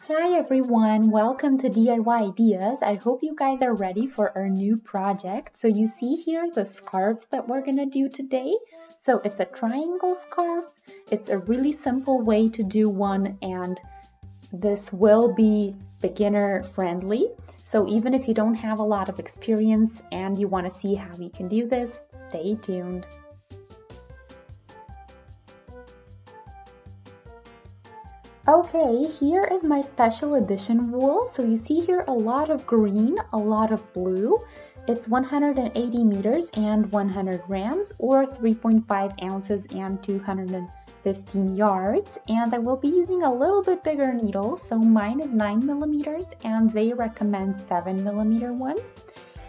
Hi everyone, welcome to DIY Ideas. I hope you guys are ready for our new project. So you see here the scarf that we're gonna do today. So it's a triangle scarf. It's a really simple way to do one, and this will be beginner friendly. So even if you don't have a lot of experience and you want to see how you can do this, stay tuned. Okay, here is my special edition wool. So you see here a lot of green, a lot of blue. It's 180 meters and 100 grams, or 3.5 ounces and 215 yards. And I will be using a little bit bigger needle. So mine is 9 millimeters and they recommend 7 millimeter ones.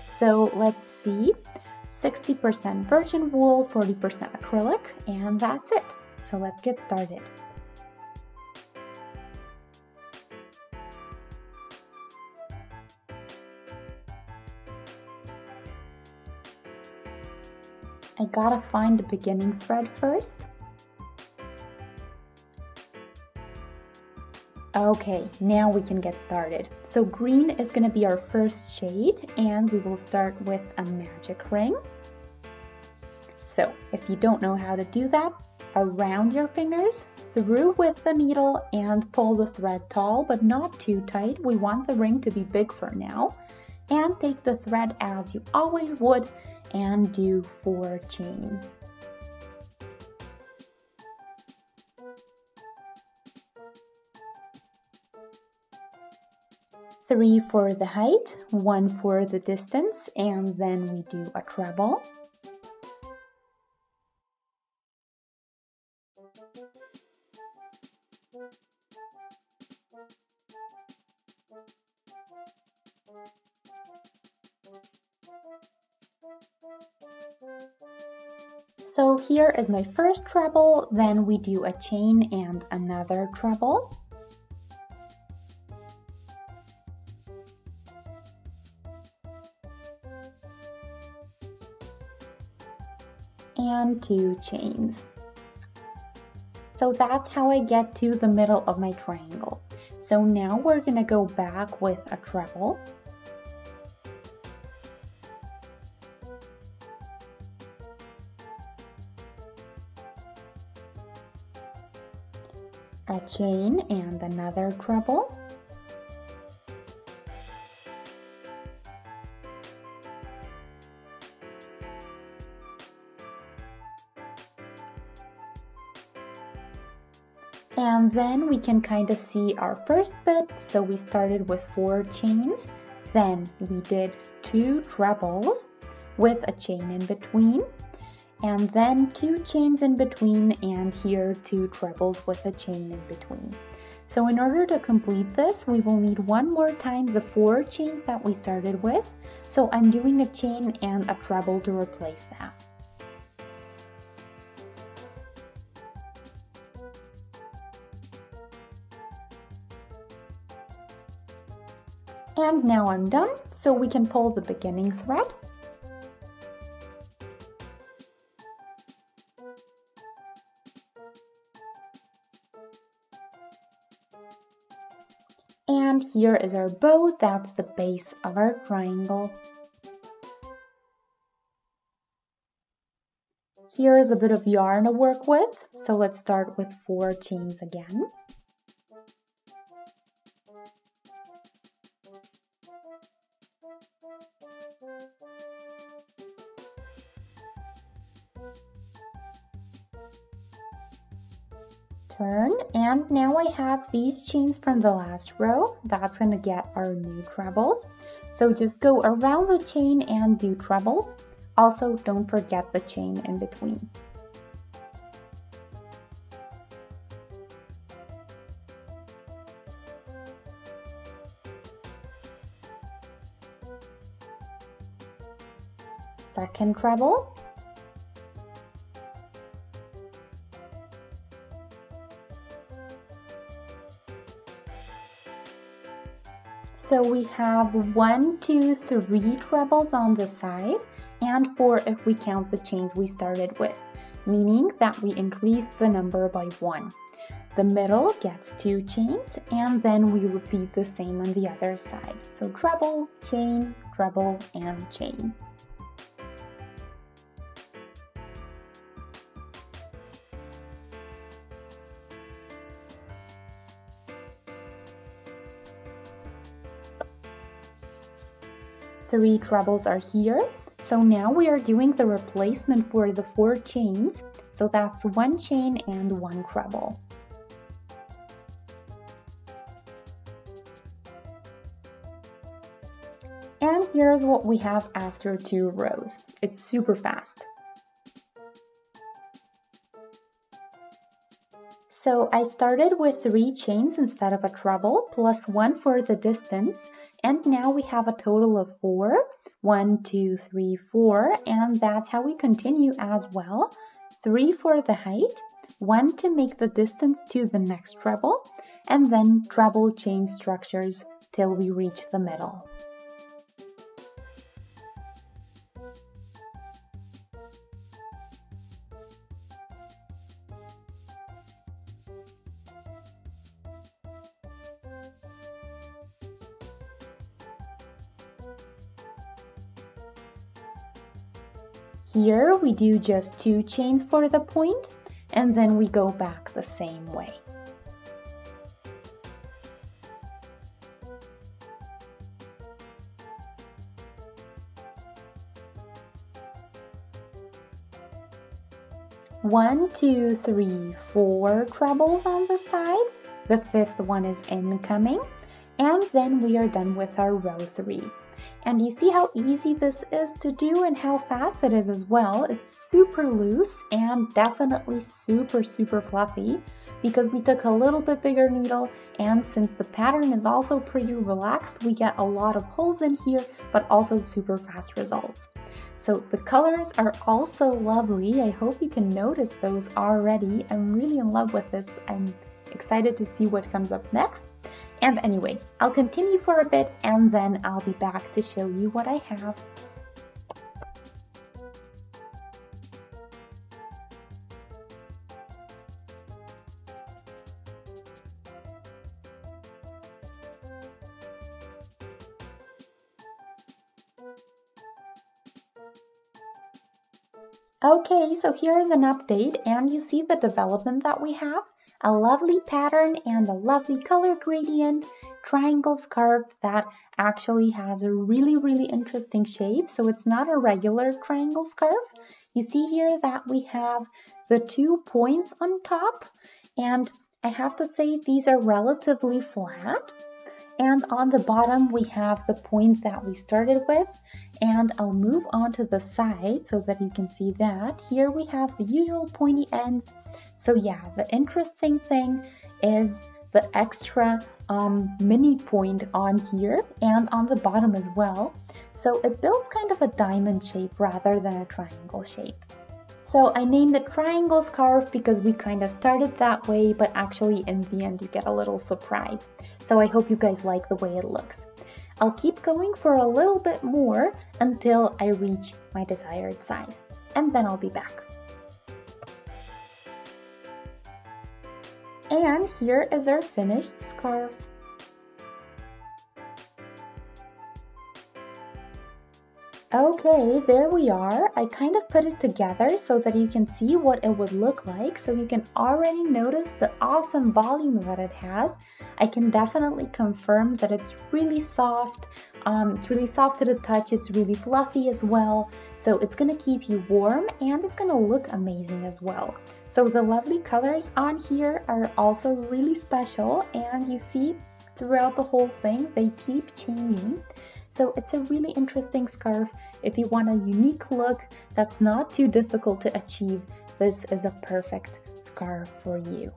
So let's see, 60% virgin wool, 40% acrylic, and that's it. So let's get started. I gotta find the beginning thread first. Okay, now we can get started. So green is gonna be our first shade, and we will start with a magic ring. So if you don't know how to do that, around your fingers, through with the needle, and pull the thread tall, but not too tight. We want the ring to be big for now. And take the thread as you always would and do 4 chains. Three for the height, 1 for the distance, and then we do a treble. So here is my first treble, then we do a chain and another treble. And 2 chains. So that's how I get to the middle of my triangle. So now we're gonna go back with a treble. A chain and another treble. And then we can kind of see our first bit. So we started with 4 chains, then we did 2 trebles with a chain in between, and then 2 chains in between, and here 2 trebles with a chain in between. So in order to complete this, we will need one more time the 4 chains that we started with. So I'm doing a chain and a treble to replace that. And now I'm done, so we can pull the beginning thread. And here is our bow, that's the base of our triangle. Here is a bit of yarn to work with, so let's start with 4 chains again. Turn, and now I have these chains from the last row. That's going to get our new trebles. So just go around the chain and do trebles. Also, don't forget the chain in between. Second treble. So we have 1, 2, 3 trebles on the side, and 4 if we count the chains we started with, meaning that we increased the number by 1. The middle gets 2 chains, and then we repeat the same on the other side. So treble, and chain. Three trebles are here. So now we are doing the replacement for the 4 chains. So that's 1 chain and 1 treble. And here's what we have after 2 rows. It's super fast. So I started with 3 chains instead of a treble, plus 1 for the distance, and now we have a total of 4. 1, 2, 3, 4, and that's how we continue as well. 3 for the height, 1 to make the distance to the next treble, and then treble chain structures till we reach the middle. Here we do just 2 chains for the point, and then we go back the same way. One, two, three, 4 trebles on the side. The 5th one is incoming, and then we are done with our row 3. And you see how easy this is to do and how fast it is as well. It's super loose and definitely super fluffy because we took a little bit bigger needle, and since the pattern is also pretty relaxed, we get a lot of holes in here, but also super fast results. So the colors are also lovely. I hope you can notice those already. I'm really in love with this. I'm excited to see what comes up next. And anyway, I'll continue for a bit and then I'll be back to show you what I have. Okay, so here's an update, and you see the development that we have. A lovely pattern and a lovely color gradient, triangle scarf that actually has a really interesting shape. So it's not a regular triangle scarf. You see here that we have the 2 points on top, and I have to say these are relatively flat. And on the bottom we have the point that we started with, and I'll move on to the side so that you can see that. Here we have the usual pointy ends. So yeah, the interesting thing is the extra mini point on here and on the bottom as well. So it builds kind of a diamond shape rather than a triangle shape. So I named it triangle scarf because we kind of started that way, but actually in the end you get a little surprise. So I hope you guys like the way it looks. I'll keep going for a little bit more until I reach my desired size, and then I'll be back. And here is our finished scarf. Okay, there we are. I kind of put it together so that you can see what it would look like. So you can already notice the awesome volume that it has. I can definitely confirm that it's really soft. It's really soft to the touch. It's really fluffy as well. So it's going to keep you warm and it's going to look amazing as well. So the lovely colors on here are also really special, and you see throughout the whole thing they keep changing. So it's a really interesting scarf. If you want a unique look that's not too difficult to achieve, this is a perfect scarf for you.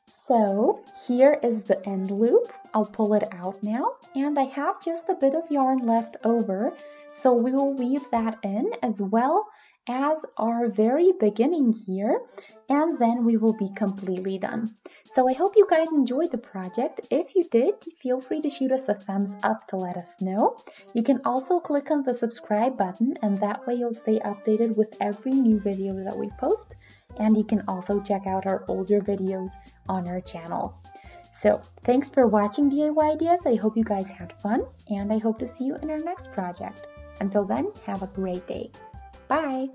So here is the end loop. I'll pull it out now, and I have just a bit of yarn left over, so we will weave that in as well, as our very beginning here, and then we will be completely done. So I hope you guys enjoyed the project. If you did, feel free to shoot us a thumbs up to let us know. You can also click on the subscribe button, and that way you'll stay updated with every new video that we post. And you can also check out our older videos on our channel. So thanks for watching DIY Ideas. I hope you guys had fun, and I hope to see you in our next project. Until then, have a great day. Bye!